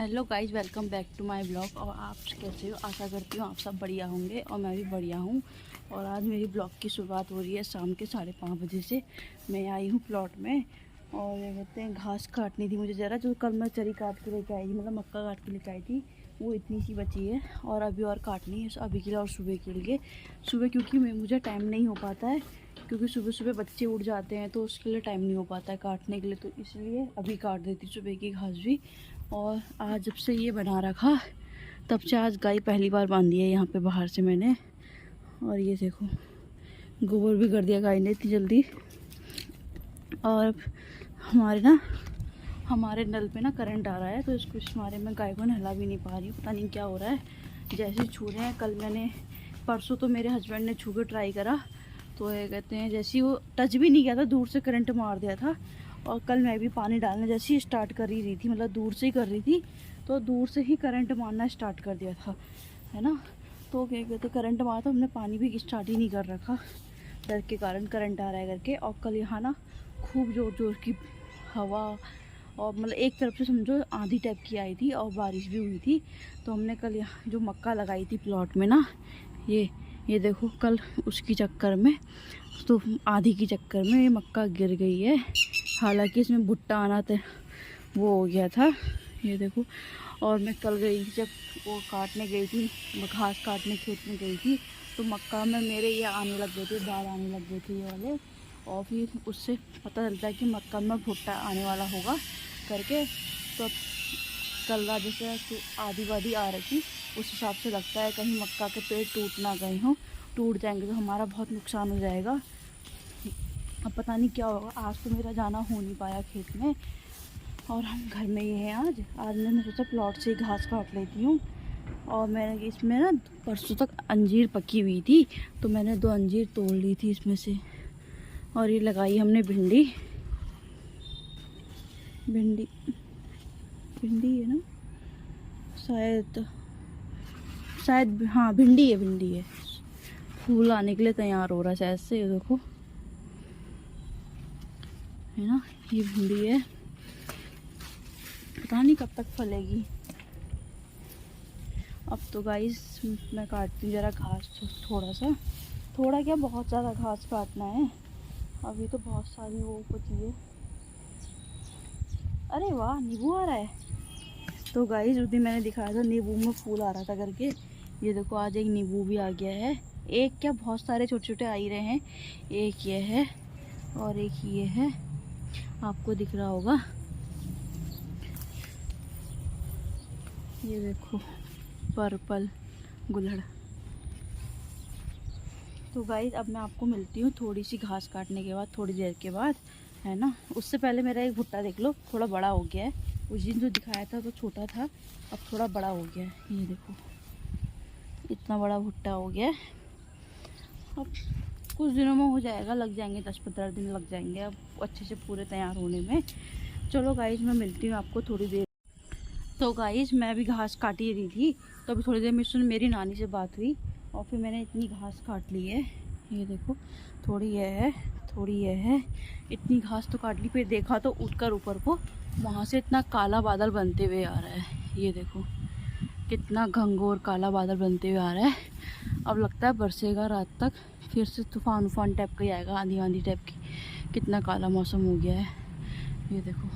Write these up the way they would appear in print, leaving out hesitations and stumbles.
Hello guys, welcome back to my blog. और आप कैसे हो? आशा करती हूँ आप सब बढ़िया होंगे और मैं भी बढ़िया हूँ। और आज मेरी ब्लॉग की शुरुआत हो रही है शाम के 5:30 बजे से। मैं आई हूँ प्लॉट में और ये कहते हैं घास काटनी थी मुझे ज़रा, जो कल मैं चरी काट के लेके आई थी, मतलब मक्का काट के लेके आई थी, वो इतनी सी बची है और अभी और काटनी है अभी के लिए और सुबह के लिए। सुबह क्योंकि मुझे टाइम नहीं हो पाता है, क्योंकि सुबह सुबह बच्चे उठ जाते हैं तो उसके लिए टाइम नहीं हो पाता है काटने के लिए, तो इसलिए अभी काट देती सुबह की घास भी। और आज जब से ये बना रखा तब से आज गाय पहली बार बांधी है यहाँ पे बाहर से मैंने। और ये देखो गोबर भी कर दिया गाय ने इतनी जल्दी। और हमारे नल पे ना करंट आ रहा है, तो इस मारे में गाय को नहला भी नहीं पा रही हूँ, पता नहीं क्या हो रहा है। जैसे छू रहे हैं, परसों तो मेरे हस्बैंड ने छू के ट्राई करा, तो ये कहते हैं जैसे ही वो टच भी नहीं किया था, दूर से करंट मार दिया था। और कल मैं भी पानी डालना जैसे ही स्टार्ट कर ही रही थी, मतलब दूर से ही कर रही थी, तो दूर से ही करंट मारना स्टार्ट कर दिया था, है ना। तो क्या कहते करंट मारा तो हमने पानी भी स्टार्ट ही नहीं कर रखा, डर के कारण करंट आ रहा है करके। और कल यहाँ ना खूब जोर जोर की हवा और मतलब एक तरफ से समझो आंधी टाइप की आई थी और बारिश भी हुई थी। तो हमने कल यहाँ जो मक्का लगाई थी प्लॉट में ना, ये देखो कल उसकी चक्कर में, तो आंधी की चक्कर में ये मक्का गिर गई है। हालांकि इसमें भुट्टा आना था, वो हो गया था, ये देखो। और मैं कल गई जब वो काटने गई थी, घास काटने खेत में गई थी, तो मक्का में मेरे ये आने लग गए थे, बाल आने लग गए थे ये वाले। और फिर उससे पता चलता है कि मक्का में भुट्टा आने वाला होगा करके। तो कल रात जैसे आधी वादी आ रही थी, उस हिसाब से लगता है कहीं मक्का के पेड़ टूट ना गए हों। टूट जाएंगे तो हमारा बहुत नुकसान हो जाएगा। अब पता नहीं क्या होगा। आज तो मेरा जाना हो नहीं पाया खेत में और हम घर में ही हैं आज मैंने सोचा प्लॉट से ही घास काट लेती हूँ। और मैंने इसमें ना परसों तक अंजीर पकी हुई थी, तो मैंने 2 अंजीर तोड़ ली थी इसमें से। और ये लगाई हमने भिंडी भिंडी भिंडी है ना, शायद शायद हाँ भिंडी है। फूल आने के लिए तैयार हो रहा है शायद से, ये देखो है ना, ये भिंडी है, पता नहीं कब तक फलेगी। अब तो गाइस मैं काटती हूँ ज़रा घास, थोड़ा क्या बहुत ज़्यादा घास काटना है। अभी तो बहुत सारी वो बची है। अरे वाह, नींबू आ रहा है। तो गाइस उस दिन मैंने दिखाया था नींबू में फूल आ रहा था करके, ये देखो आज एक नींबू भी आ गया है। एक क्या बहुत सारे छोटे छोटे आ ही रहे हैं। एक ये है और एक ये है, आपको दिख रहा होगा, ये देखो पर्पल गुलड़। तो गाइस अब मैं आपको मिलती हूँ थोड़ी सी घास काटने के बाद, थोड़ी देर के बाद, है ना। उससे पहले मेरा एक भुट्टा देख लो, थोड़ा बड़ा हो गया है। उस दिन जो दिखाया था तो छोटा था, अब थोड़ा बड़ा हो गया है, ये देखो इतना बड़ा भुट्टा हो गया है। अब कुछ दिनों में हो जाएगा, लग जाएंगे 10-15 दिन लग जाएंगे अब अच्छे से पूरे तैयार होने में। चलो गाइस मैं मिलती हूँ आपको थोड़ी देर। तो गाइस मैं भी घास काट ही रही थी, तो अभी थोड़ी देर में सुन मेरी नानी से बात हुई और फिर मैंने इतनी घास काट ली है, ये देखो थोड़ी ये है, थोड़ी ये है, इतनी घास तो काट ली। फिर देखा तो उठकर ऊपर को वहाँ से इतना काला बादल बनते हुए आ रहा है, ये देखो कितना घंघोर काला बादल बनते हुए आ रहा है। अब लगता है बरसेगा रात तक, फिर से तूफान उफान टाइप का ही आएगा, आंधी आंधी टाइप की। कितना काला मौसम हो गया है, ये देखो।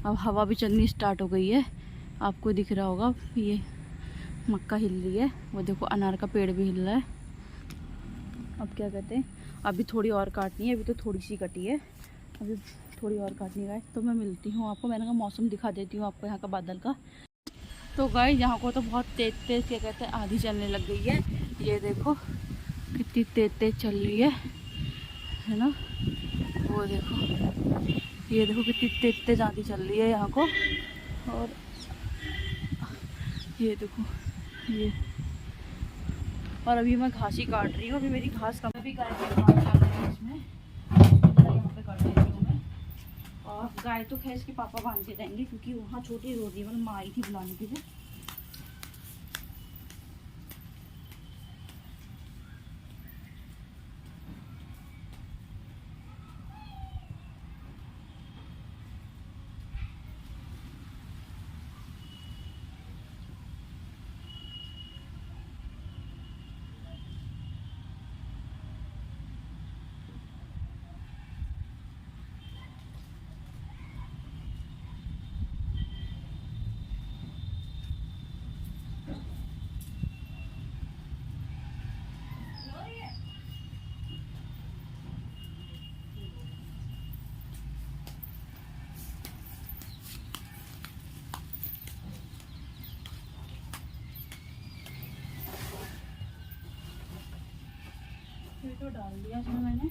अब हवा भी चलनी स्टार्ट हो गई है, आपको दिख रहा होगा, ये मक्का हिल रही है, वो देखो अनार का पेड़ भी हिल रहा है। अब क्या कहते हैं, अभी थोड़ी और काटनी है, अभी तो थोड़ी सी कटी है, अभी थोड़ी और काटनी है। तो मैं मिलती हूँ आपको, मैंने कहा मौसम दिखा देती हूँ आपको यहाँ का बादल का। तो गाइस यहाँ को तो बहुत तेज तेज क्या कहते हैं आंधी चलने लग गई है, ये देखो कितनी तेज तेज चल रही है ना। वो देखो, ये देखो कितनी तेज तेज आंधी चल रही है यहाँ को। और ये देखो ये, और अभी मैं घास ही काट रही हूँ, अभी मेरी घास कम भी गाय की घास काट रही हूँ इसमें, यहाँ पे काट देती हूँ मैं। और गाय तो खैर इसके पापा बांध के जाएंगे, क्योंकि वहाँ छोटी रोटी मतलब माँ आई थी बुलाने के लिए। तो डाल दिया इसमें मैंने।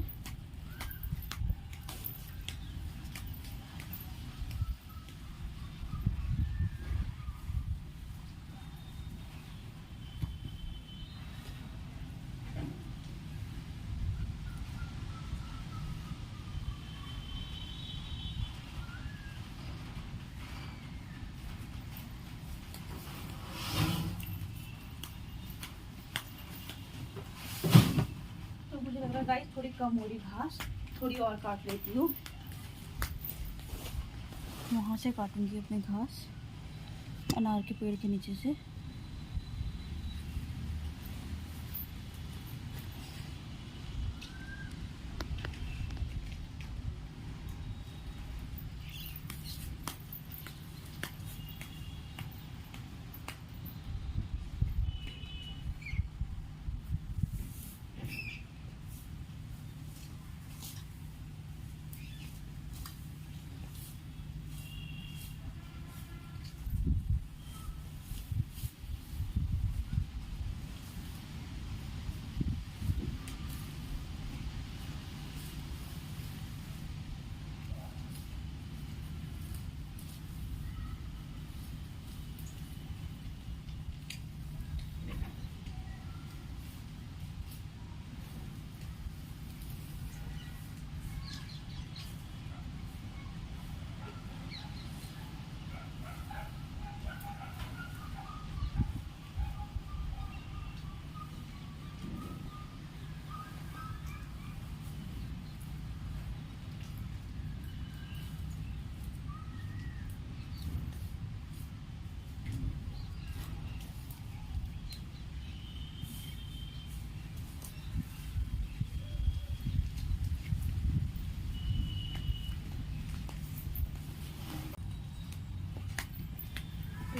गाइस थोड़ी कम हो रही घास, थोड़ी और काट लेती हूँ। वहाँ से काटूंगी अपने घास, अनार के पेड़ के नीचे से।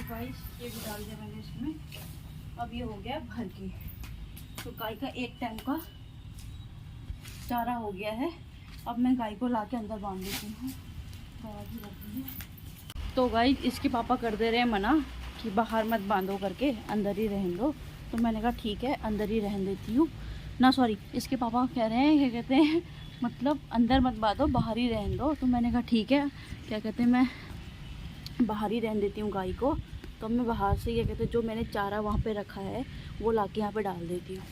गाइस ये भी डाल दिया मैंने इसमें। अब ये हो गया भर के। तो गाय का एक टाइम का चारा हो गया है। अब मैं गाय को लाके अंदर बांध देती हूँ। तो गाइस इसके पापा कर दे रहे हैं मना कि बाहर मत बांधो करके, अंदर ही रहने दो। तो मैंने कहा ठीक है अंदर ही रहने देती हूँ ना। सॉरी, इसके पापा कह रहे हैं, क्या कहते हैं, मतलब अंदर मत बांधो बाहर ही रहने दो। तो मैंने कहा ठीक है, क्या कहते हैं, मैं बाहर ही रहने देती हूँ गाय को। तो मैं बाहर से, क्या कहते हैं, जो मैंने चारा वहाँ पे रखा है वो लाके यहाँ पे डाल देती हूँ।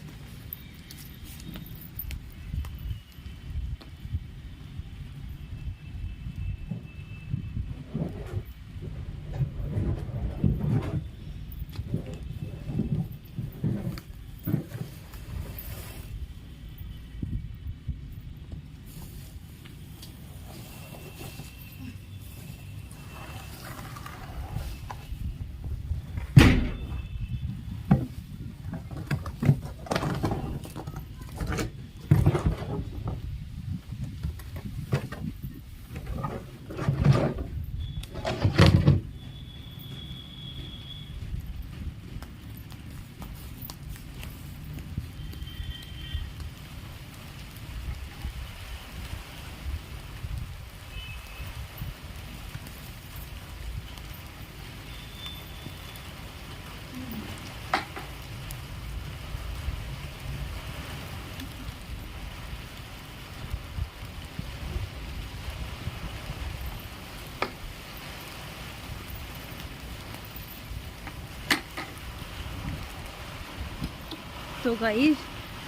तो गाइस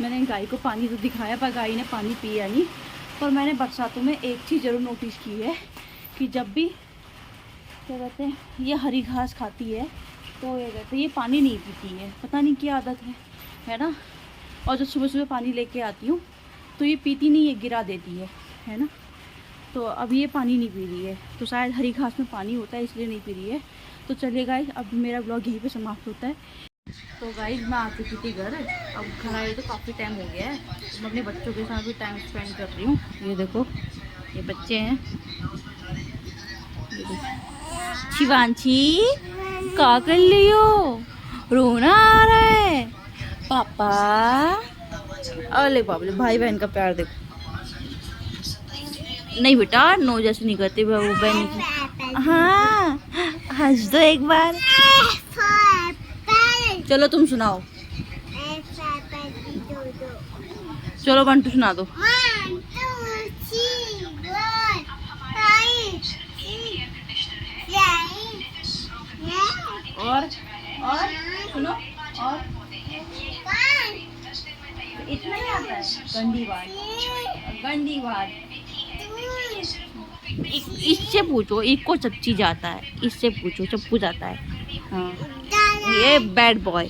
मैंने गाय को पानी तो दिखाया पर गाय ने पानी पिया नहीं। पर मैंने बरसातों में एक चीज़ ज़रूर नोटिस की है कि जब भी, क्या कहते हैं, ये हरी घास खाती है तो ये कहते हैं ये पानी नहीं पीती है। पता नहीं क्या आदत है ना। और जब सुबह सुबह पानी लेके आती हूँ तो ये पीती नहीं है, गिरा देती है ना। तो अब ये पानी नहीं पी रही है, तो शायद हरी घास में पानी होता है इसलिए नहीं पी रही है। तो चलिए गाइस अब मेरा ब्लॉग यहीं पे समाप्त होता है। तो गाइस मैं आ चुकी थी घर। अब घर आए तो काफ़ी टाइम हो गया है। मैं अपने बच्चों के साथ भी टाइम स्पेंड कर रही हूँ। ये देखो ये बच्चे हैं। शिवांशी क्या कर रही हो? रोना आ रहा है पापा। अरे बाबले, भाई बहन का प्यार देखो। नहीं बेटा, नो जैसे नहीं करते वो बहन। हाँ हंस दो एक बार। चलो तुम सुनाओ। चलो 1 2 सुना दो। 1 2 3 4 5 और सुनो और इतना ही आता है। गंदी बात इससे पूछो, इसको सब चीज आता है, इससे पूछो सब कुछ आता है। हाँ ये बैड बॉय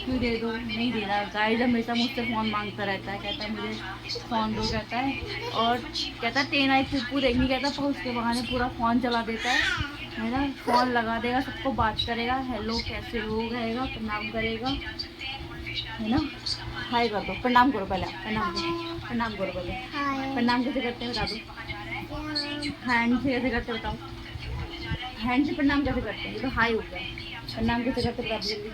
क्यों दे दो, नहीं दे रहा गाइस। हमेशा मुझसे फ़ोन मांगता रहता है, कहता है मुझे फ़ोन दो, कहता है। और कहता है टेन आई पुप्पू देखनी, कहता है, पर उसके बहाने पूरा फ़ोन चला देता है ना। फ़ोन लगा देगा, सबको बात करेगा, हेलो कैसे हो कहेगा, प्रणाम करेगा, है ना। हाय कर दो, प्रणाम करो पहले, प्रणाम करो पहले। प्रणाम कैसे करते हैं बता दो। हैंड से कैसे करते बताओ। हैंड से प्रणाम कैसे करते हैं, ये तो हाय हो गया। प्रणाम कैसे करते बता दो जल्दी।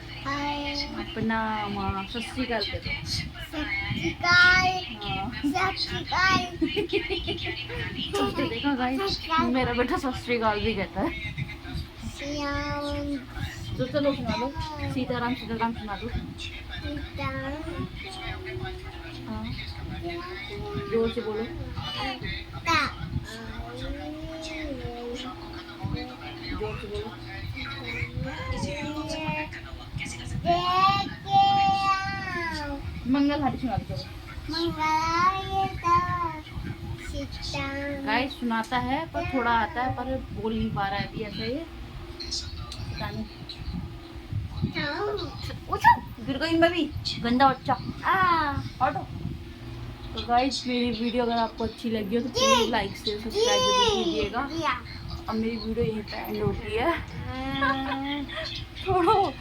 प्रणाम, हाँ सत श्री अकाल कहते हैं। देखा गाइस, मेरा बेटा सत श्री अकाल भी कहता है। तो चलो सुना दो, सीताराम सीताराम सुना दो। हाँ जोर से बोलो। जोर से बोलो। मंगल हारी सुना दो। गाइस सुनाता है पर थोड़ा आता है, पर बोल नहीं पा रहा है अभी, ऐसा ये पता नहीं। गिर गई मैं भी, गंदा बच्चा। हटो। तो गाइस मेरी वीडियो अगर आपको अच्छी लगी हो तो प्लीज लाइक शेयर सब्सक्राइब जरूर कीजिएगा। अब मेरी वीडियो यहीं पे एंड होती है। छोड़ो।